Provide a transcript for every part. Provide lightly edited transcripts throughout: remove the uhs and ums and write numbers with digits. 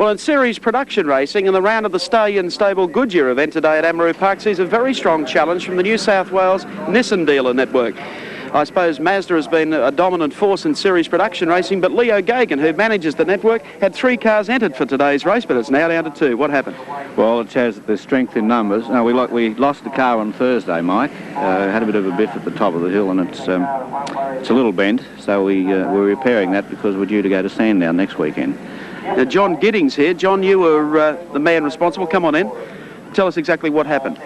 Well, in series production racing, in the round of the Stallion Stable Goodyear event today at Amaroo Park sees a very strong challenge from the New South Wales Nissan dealer network. I suppose Mazda has been a dominant force in series production racing, but Leo Geoghegan, who manages the network, had 3 cars entered for today's race, but it's now down to 2. What happened? Well, it shows that there's strength in numbers. No, we lost the car on Thursday, Mike. Had a bit of a biff at the top of the hill, and it's a little bent, so we're repairing that because we're due to go to Sandown next weekend. John Giddings here. John, you were the man responsible. Come on in. Tell us exactly what happened.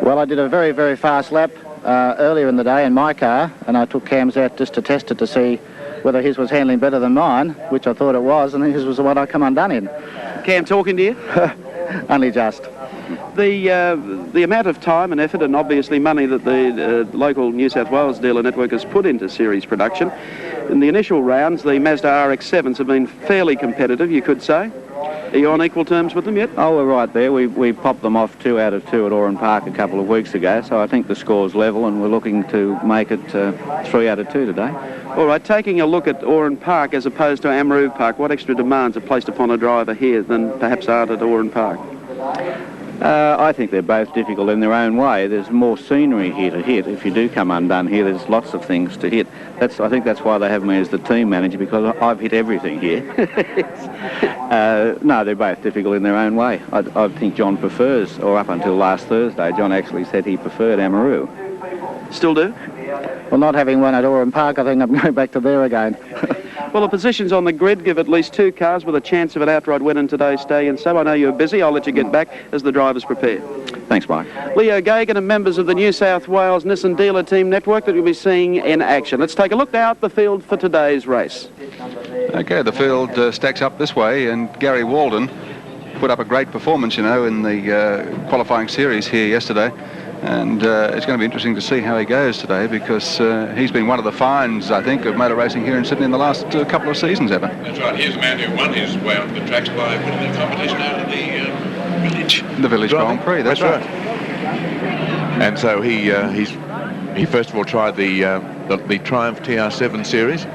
Well, I did a very, very fast lap earlier in the day in my car, and I took Cam's out just to test it to see whether his was handling better than mine, which I thought it was, and his was the one I come undone in. Cam talking to you? Only just. The amount of time and effort and obviously money that the local New South Wales dealer network has put into series production, in the initial rounds the Mazda RX7s have been fairly competitive, you could say. Are you on equal terms with them yet? Oh, we're right there. We popped them off 2 out of 2 at Oran Park a couple of weeks ago, so I think the score's level and we're looking to make it 3 out of 2 today. All right, taking a look at Oran Park as opposed to Amaroo Park, what extra demands are placed upon a driver here than perhaps are at Oran Park? I think they're both difficult in their own way. There's more scenery here to hit. If you do come undone here, there's lots of things to hit. I think that's why they have me as the team manager, because I've hit everything here. No, they're both difficult in their own way. I think John prefers, or up until last Thursday, John actually said he preferred Amaroo. Still do? Well, not having one at Oran Park, I think I'm going back to there again. Well, the positions on the grid give at least 2 cars with a chance of an outright win in today's Stallion. So I know you're busy. I'll let you get back as the drivers prepare. Thanks, Mike. Leo Geoghegan and members of the New South Wales Nissan dealer team network that you'll be seeing in action. Let's take a look now at the field for today's race. Okay, the field stacks up this way, and Garry Waldon put up a great performance, you know, in the qualifying series here yesterday. And it's going to be interesting to see how he goes today, because he's been one of the finds, I think, of motor racing here in Sydney in the last couple of seasons, ever. That's right. Here's a man who won his way onto the tracks by winning the competition out of the village. The Village Grand Prix, that's right. And so he first of all tried the Triumph TR7 series.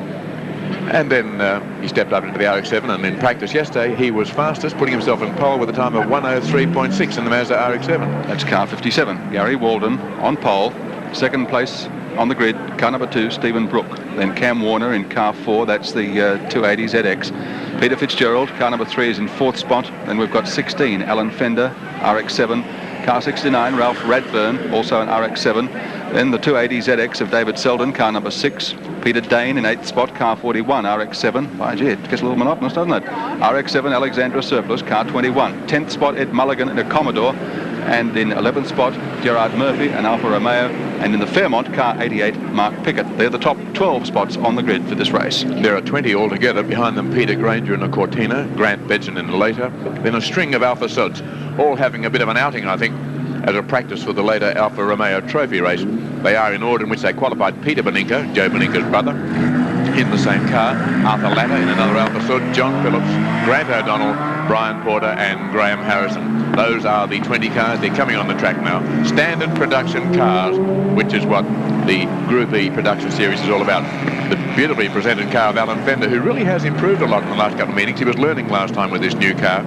And then he stepped up into the RX7, and in practice yesterday he was fastest, putting himself in pole with a time of 1:03.6 in the Mazda RX7. That's car 57. Garry Waldon on pole. Second place on the grid, car number 2, Stephen Brook. Then Cam Warner in car 4, that's the 280 ZX. Peter Fitzgerald, car number 3, is in 4th spot. Then we've got 16, Alan Fender, RX7. Car 69, Ralph Radburn, also an RX7. Then the 280 ZX of David Seldon, car number 6. Peter Dane in 8th spot, car 41, RX7. By gee, it gets a little monotonous, doesn't it? RX7, Alexandra Surplus, car 21. 10th spot, Ed Mulligan in a Commodore. And in 11th spot, Gerard Murphy, an Alfa Romeo. And in the Fairmont, car 88, Mark Pickett. They're the top 12 spots on the grid for this race. There are 20 altogether. Behind them, Peter Granger in a Cortina, Grant Bedgen in a later. Then a string of Alfa Suds, all having a bit of an outing, I think, as a practice for the later Alfa Romeo Trophy race. They are in order in which they qualified: Peter Beninko, Joe Beninko's brother, in the same car, Arthur Latta in another Alfa Sud, John Phillips, Grant O'Donnell, Brian Porter and Graham Harrison. Those are the 20 cars. They're coming on the track now. Standard production cars, which is what the Group E production series is all about. The beautifully presented car of Alan Fender, who really has improved a lot in the last couple of meetings. He was learning last time with this new car.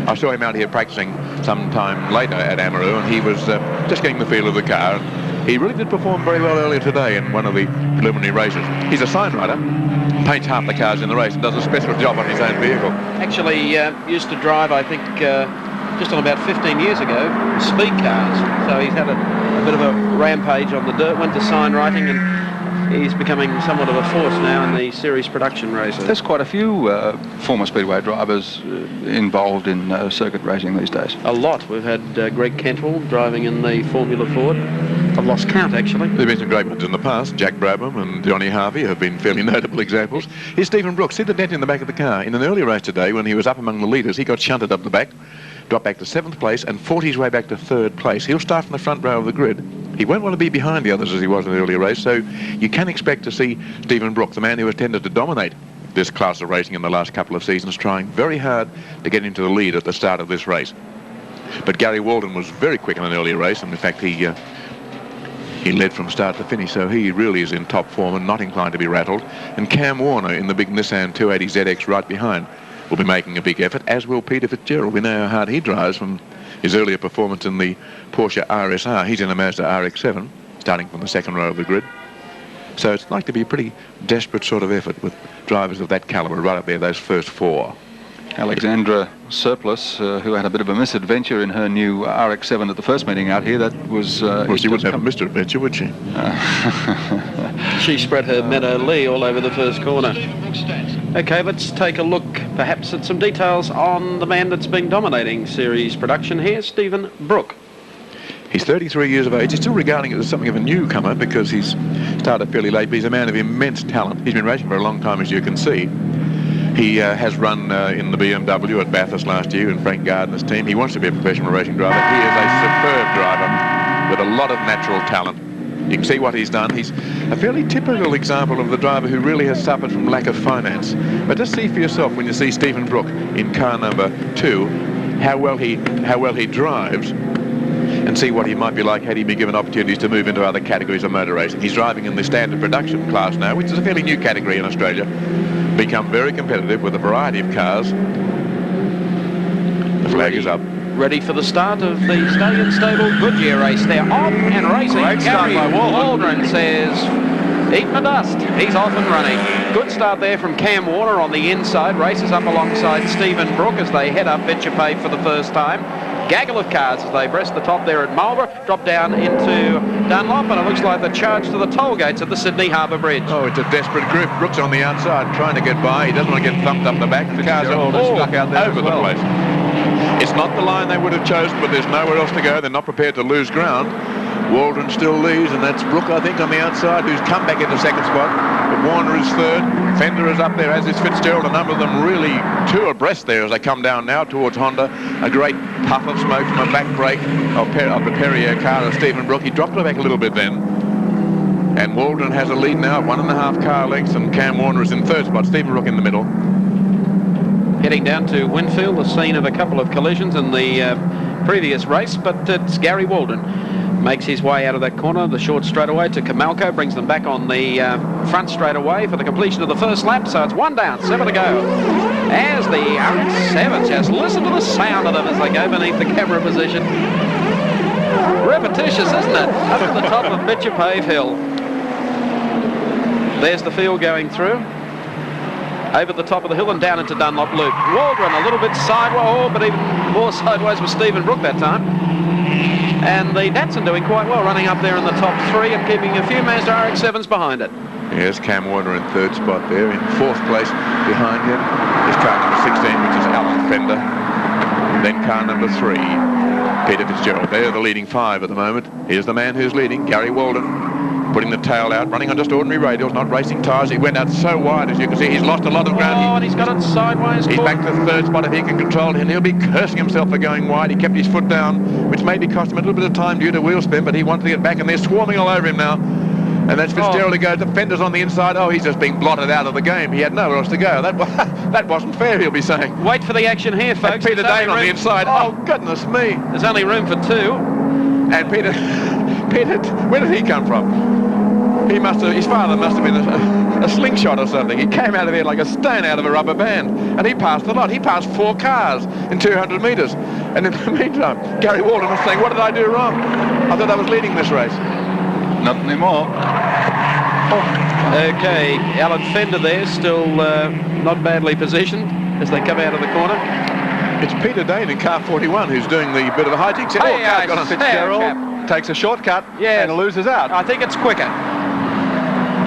I saw him out here practicing some time later at Amaroo, and he was just getting the feel of the car. He really did perform very well earlier today in one of the preliminary races. He's a sign rider, paints half the cars in the race and does a special job on his own vehicle. Actually, used to drive, I think, just on about 15 years ago, speed cars. So he's had a bit of a rampage on the dirt, went to sign writing, and he's becoming somewhat of a force now in the series production races. There's quite a few former Speedway drivers involved in circuit racing these days. A lot. We've had Greg Cantwell driving in the Formula Ford. I've lost count, actually. There have been some great ones in the past. Jack Brabham and Johnny Harvey have been fairly notable examples. Here's Stephen Brook. See the dent in the back of the car. In an earlier race today, when he was up among the leaders, he got shunted up the back, dropped back to 7th place and fought his way back to 3rd place. He'll start from the front row of the grid. He won't want to be behind the others as he was in the earlier race, so you can expect to see Stephen Brook, the man who has tended to dominate this class of racing in the last couple of seasons, trying very hard to get into the lead at the start of this race. But Garry Waldon was very quick in an earlier race, and in fact he led from start to finish, so he really is in top form and not inclined to be rattled. And Cam Warner in the big Nissan 280 ZX right behind. will be making a big effort, as will Peter Fitzgerald. We know how hard he drives from his earlier performance in the Porsche RSR. He's in a Mazda RX7, starting from the second row of the grid. So it's like to be a pretty desperate sort of effort with drivers of that calibre right up there, those first four. Alexandra Surplus, who had a bit of a misadventure in her new RX7 at the first meeting out here, that was... well, she wouldn't have a misadventure, would she? She spread her Meadow Lee all over the first corner. Okay, let's take a look perhaps at some details on the man that's been dominating series production here, Stephen Brook. He's 33 years of age. He's still regarding it as something of a newcomer because he's started fairly late, but he's a man of immense talent. He's been racing for a long time, as you can see. He has run in the BMW at Bathurst last year in Frank Gardner's team. He wants to be a professional racing driver. He is a superb driver with a lot of natural talent. You can see what he's done. He's a fairly typical example of the driver who really has suffered from lack of finance. But just see for yourself when you see Stephen Brook in car number 2, how well he drives, and see what he might be like had he been given opportunities to move into other categories of motor racing. He's driving in the standard production class now, which is a fairly new category in Australia. Become very competitive with a variety of cars. The flag is up. Ready for the start of the Stallion Stable Goodyear race. They're off and racing. Great start by Waldon says, eating the dust. He's off and running. Good start there from Cam Warner on the inside. Races up alongside Stephen Brook as they head up Vetchapay for the first time. Gaggle of cars as they breast the top there at Marlborough, drop down into Dunlop, and it looks like the charge to the toll gates at the Sydney Harbour Bridge. Oh, it's a desperate group. Brook's on the outside trying to get by. He doesn't want to get thumped up the back. The cars are all stuck out there over the place. It's not the line they would have chosen, but there's nowhere else to go. They're not prepared to lose ground. Waldon still leads, and that's Brook, I think, on the outside, who's come back into second spot. But Warner is third. Fender is up there, as is Fitzgerald. A number of them really two abreast there as they come down now towards Honda. A great puff of smoke from a back brake of the Perrier car of Stephen Brook. He dropped it back a little bit then. And Waldon has a lead now, 1.5 car lengths, and Cam Warner is in third spot. Stephen Brook in the middle. Heading down to Winfield, the scene of a couple of collisions in the previous race, but it's Garry Waldon. Makes his way out of that corner, the short straightaway to Kamalko, brings them back on the front straightaway for the completion of the first lap, so it's 1 down, 7 to go. As the RX7, just listen to the sound of them as they go beneath the camera position. Repetitious, isn't it? Up at the top of Vetchapay Hill. There's the field going through. Over the top of the hill and down into Dunlop Loop. Waldron a little bit sideways, but even more sideways with Stephen Brook that time. And the Datsun doing quite well, running up there in the top 3 and keeping a few Mazda RX7s behind it. Yes, Cam Warner in third spot there. In fourth place behind him is car number 16, which is Alan Fender. Then car number 3, Peter Fitzgerald. They're the leading 5 at the moment. Here's the man who's leading, Garry Waldon. Putting the tail out, running on just ordinary radials, not racing tyres. He went out so wide, as you can see. He's lost a lot of ground. Oh, and he's got it sideways. He's back to the third spot if he can control it, and he'll be cursing himself for going wide. He kept his foot down, which maybe cost him a little bit of time due to wheel spin, but he wanted to get back, and they're swarming all over him now. And that's Fitzgerald who goes. The Fender's on the inside. Oh, he's just being blotted out of the game. He had nowhere else to go. That wasn't fair, he'll be saying. Wait for the action here, folks. And Peter Dane on the inside. Oh, goodness me. There's only room for 2. And Peter, where did he come from? His father must have been a slingshot or something. He came out of there like a stone out of a rubber band. And he passed a lot. He passed 4 cars in 200 metres. And in the meantime, Garry Waldon was saying, what did I do wrong? I thought I was leading this race. Not anymore. Okay, Alan Fender there, still not badly positioned as they come out of the corner. It's Peter Dane in car 41 who's doing the bit of a hijinks. Got on Fitzgerald, takes a shortcut and loses out. I think it's quicker.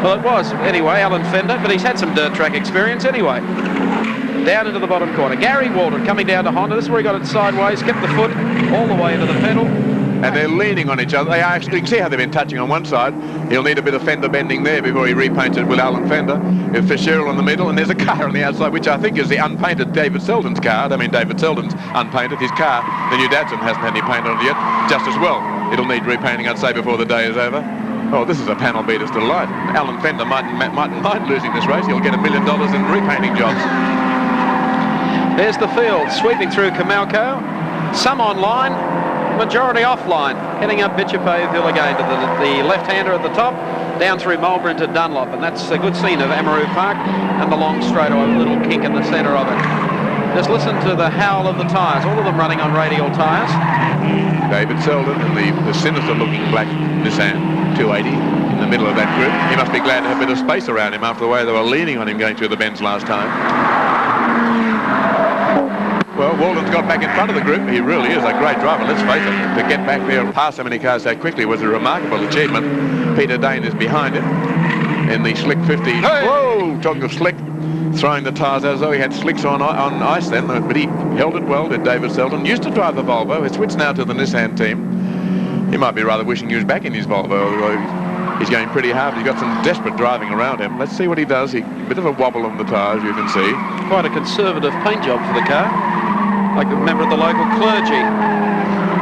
Well, it was, anyway, Alan Fender, but he's had some dirt track experience anyway. Down into the bottom corner. Garry Waldon coming down to Honda. This is where he got it sideways, kept the foot all the way into the pedal. And they're leaning on each other. They actually, you can see how they've been touching on one side. He'll need a bit of fender bending there before he repaints it with Alan Fender. If Fitzgerald in the middle, and there's a car on the outside, which I think is the unpainted David Seldon's car. I mean, David Seldon's unpainted. His car, the new Datsun, hasn't had any paint on it yet. Just as well. It'll need repainting, I'd say, before the day is over. Oh, this is a panel beater's delight. Alan Fender mightn't mind losing this race. He'll get $1 million in repainting jobs. There's the field, sweeping through Kamalko. Some online, majority offline. Heading up Vetchapay Hill again to the left-hander at the top, down through Marlborough to Dunlop. And that's a good scene of Amaroo Park and the long straightaway, a little kink in the centre of it. Just listen to the howl of the tyres, all of them running on radial tyres. David Seldon in the sinister-looking black Nissan 280 in the middle of that group. He must be glad to have a bit of space around him after the way they were leaning on him going through the bends last time. Well, Waldon's got back in front of the group. He really is a great driver, let's face it. To get back there and pass so many cars so quickly was a remarkable achievement. Peter Dane is behind him in the slick 50. Hey! Whoa! Talking of slick, throwing the tyres as though he had slicks on ice then, but he held it well, did David Seldon. Used to drive the Volvo. He switched now to the Nissan team. He might be rather wishing he was back in his Volvo. He's going pretty hard. He's got some desperate driving around him. Let's see what he does. A bit of a wobble on the tyres, you can see. Quite a conservative paint job for the car. Like a member of the local clergy.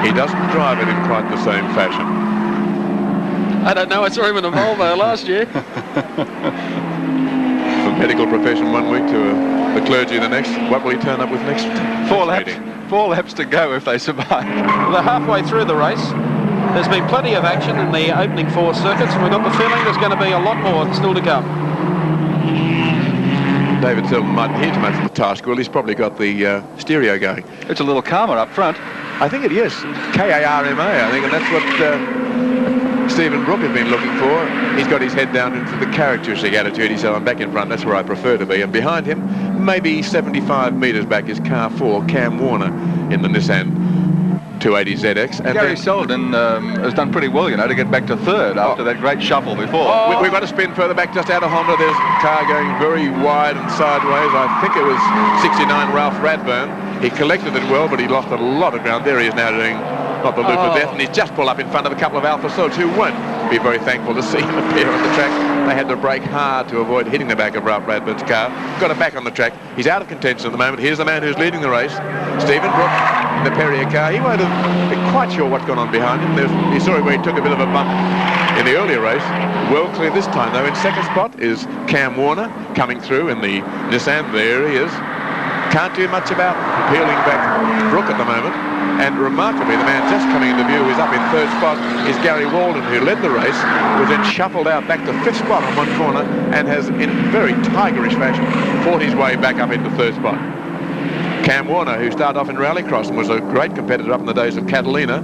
He doesn't drive it in quite the same fashion. I don't know, I saw him in a Volvo last year. From medical profession one week to the clergy the next. What will he turn up with next? 4 laps. 4 laps to go if they survive. They're halfway through the race. There's been plenty of action in the opening 4 circuits, and we've got the feeling there's going to be a lot more still to come. David Seldon mightn't hear too much of the task. Well, he's probably got the stereo going. It's a little calmer up front. I think it is. K-A-R-M-A, I think, and that's what Stephen Brook has been looking for. He's got his head down into the characteristic attitude. He said, I'm back in front, that's where I prefer to be. And behind him, maybe 75 metres back, is car 4, Cam Warner, in the Nissan 280 ZX. And Garry Seldon has done pretty well, you know, to get back to third after that great shuffle before. We've got to spin further back just out of Honda. There's a car going very wide and sideways. I think it was 69 Ralph Radburn. He collected it well, but he lost a lot of ground. There he is now doing not the loop of death, and he's just pulled up in front of a couple of Alfa Sods who won't be very thankful to see him appear on the track. They had to brake hard to avoid hitting the back of Ralph Radburn's car. Got it back on the track. He's out of contention at the moment. Here's the man who's leading the race, Stephen Brook, in the Perrier car. He won't have been quite sure what's gone on behind him. You saw where he took a bit of a bump in the earlier race. Well clear this time, though. In second spot is Cam Warner coming through in the Nissan. There he is. Can't do much about peeling back Brook at the moment. And remarkably, the man just coming into view who's up in third spot is Garry Waldon, who led the race, was then shuffled out back to fifth spot on one corner and has, in very tigerish fashion, fought his way back up into third spot. Cam Warner, who started off in Rallycross and was a great competitor up in the days of Catalina,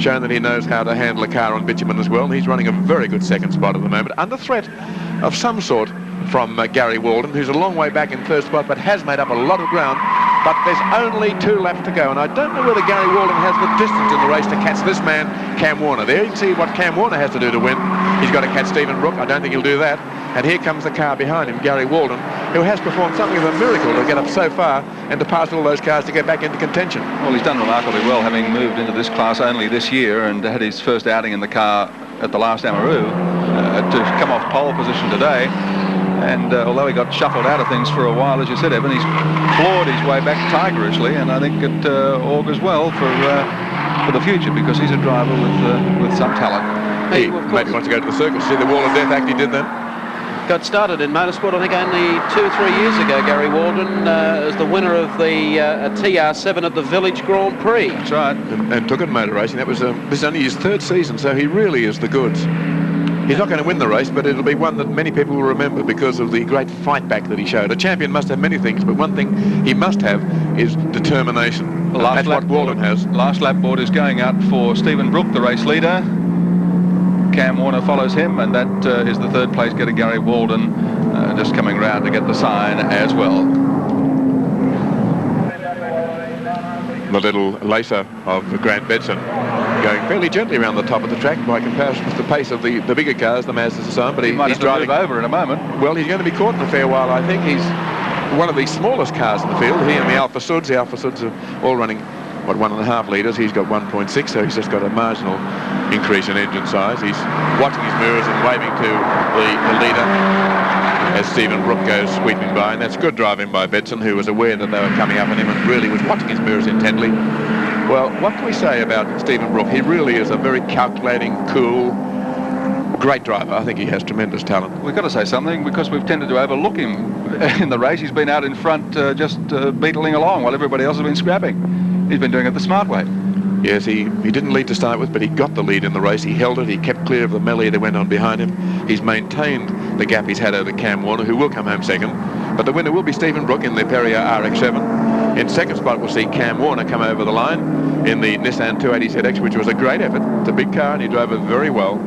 shown that he knows how to handle a car on bitumen as well, and he's running a very good second spot at the moment, under threat of some sort from Garry Waldon, who's a long way back in third spot but has made up a lot of ground. But there's only 2 laps to go, and I don't know whether Garry Waldon has the distance in the race to catch this man, Cam Warner. There you can see what Cam Warner has to do to win. He's got to catch Stephen Brook. I don't think he'll do that. And here comes the car behind him, Garry Waldon, who has performed something of a miracle to get up so far and to pass all those cars to get back into contention. Well, he's done remarkably well, having moved into this class only this year and had his first outing in the car at the last Amaroo to come off pole position today. And although he got shuffled out of things for a while, as you said, Evan, he's clawed his way back tigerishly, and I think it augurs well for the future, because he's a driver with some talent. He maybe wants to go to the circuit. See the wall of death act he did then? Got started in motorsport, I think, only 2 or 3 years ago, Garry Waldon, as the winner of the TR7 at the Village Grand Prix. That's right. And took it in motor racing. That was this is only his 3rd season, so he really is the goods. He's not going to win the race, but it'll be one that many people will remember because of the great fight back that he showed. A champion must have many things, but one thing he must have is determination. That's what Waldon has. Last lap board is going out for Stephen Brook, the race leader. Cam Warner follows him, and that is the 3rd place getter, Garry Waldon, just coming round to get the sign as well. The little lacer of Grant Bedson going fairly gently around the top of the track by comparison with the pace of the bigger cars, the Mazdas and so on. But he might he's have to driving move over in a moment. Well, he's going to be caught in a fair while, I think. He's one of the smallest cars in the field. He and the Alfa Sods. The Alfa Sods are all running, what, 1.5 litres. He's got 1.6, so he's just got a marginal increase in engine size. He's watching his mirrors and waving to the leader as Stephen Brook goes sweeping by, and that's good driving by Bedson, who was aware that they were coming up on him and really was watching his mirrors intently. Well, what can we say about Stephen Brook? He really is a very calculating, cool, great driver. I think he has tremendous talent. We've got to say something, because we've tended to overlook him in the race. He's been out in front just beetling along while everybody else has been scrapping. He's been doing it the smart way. Yes, he didn't lead to start with, but he got the lead in the race. He held it. He kept clear of the melee that went on behind him. He's maintained the gap he's had over Cam Warner, who will come home second. But the winner will be Stephen Brook in the Perrier RX7. In second spot, we'll see Cam Warner come over the line in the Nissan 280ZX, which was a great effort. It's a big car, and he drove it very well.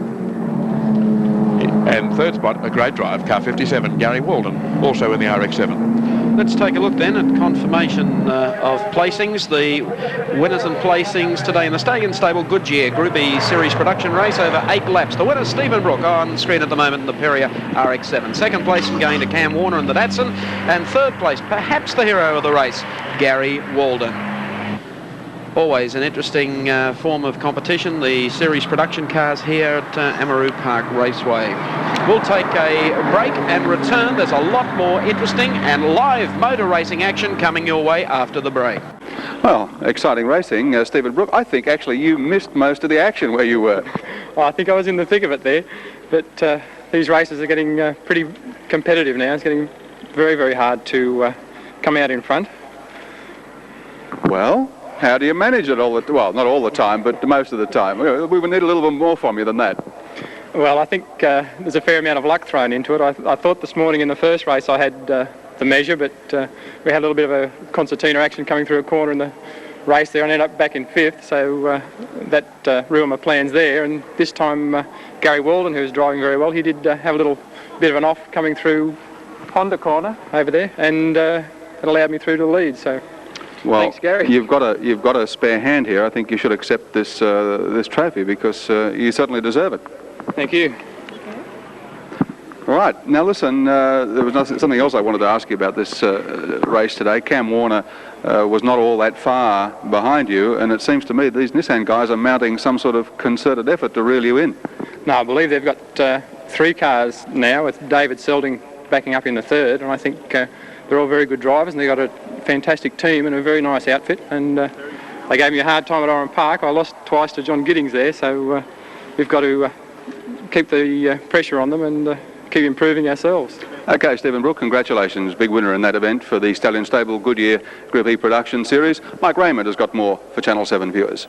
And third spot, a great drive, car 57, Garry Waldon, also in the RX7. Let's take a look then at confirmation of placings. The winners and placings today in the Stallion Stable Goodyear Group E Series production race over 8 laps. The winner, Stephen Brook, on screen at the moment in the Perrier RX7. Second place going to Cam Warner in the Datsun. And third place, perhaps the hero of the race, Garry Waldon. Always an interesting form of competition, the series production cars here at Amaroo Park Raceway. We'll take a break and return. There's a lot more interesting and live motor racing action coming your way after the break. Well, exciting racing. Stephen Brook, I think actually you missed most of the action where you were. Well, I think I was in the thick of it there, but these races are getting pretty competitive now. It's getting very, very hard to come out in front. Well, how do you manage it all the well, not all the time, but most of the time? We would need a little bit more from you than that. Well, I think there's a fair amount of luck thrown into it. I thought this morning in the first race I had the measure, but we had a little bit of a concertina action coming through a corner in the race there and ended up back in 5th, so that ruined my plans there. And this time Garry Waldon, who was driving very well, he did have a little bit of an off coming through Honda corner over there, and it allowed me through to the lead. So. Well, thanks, Garry. You've got a spare hand here. I think you should accept this this trophy because you certainly deserve it. Thank you. All right. Now listen, there was something else I wanted to ask you about this race today. Cam Warner was not all that far behind you, and it seems to me these Nissan guys are mounting some sort of concerted effort to reel you in. No, I believe they've got 3 cars now with David Seldon backing up in the 3rd, and I think they're all very good drivers, and they've got a fantastic team and a very nice outfit, and they gave me a hard time at Oran Park. I lost twice to John Giddings there, so we've got to keep the pressure on them and keep improving ourselves. Okay, Stephen Brook, congratulations. Big winner in that event for the Stallion Stable Goodyear Group E Production Series. Mike Raymond has got more for Channel 7 viewers.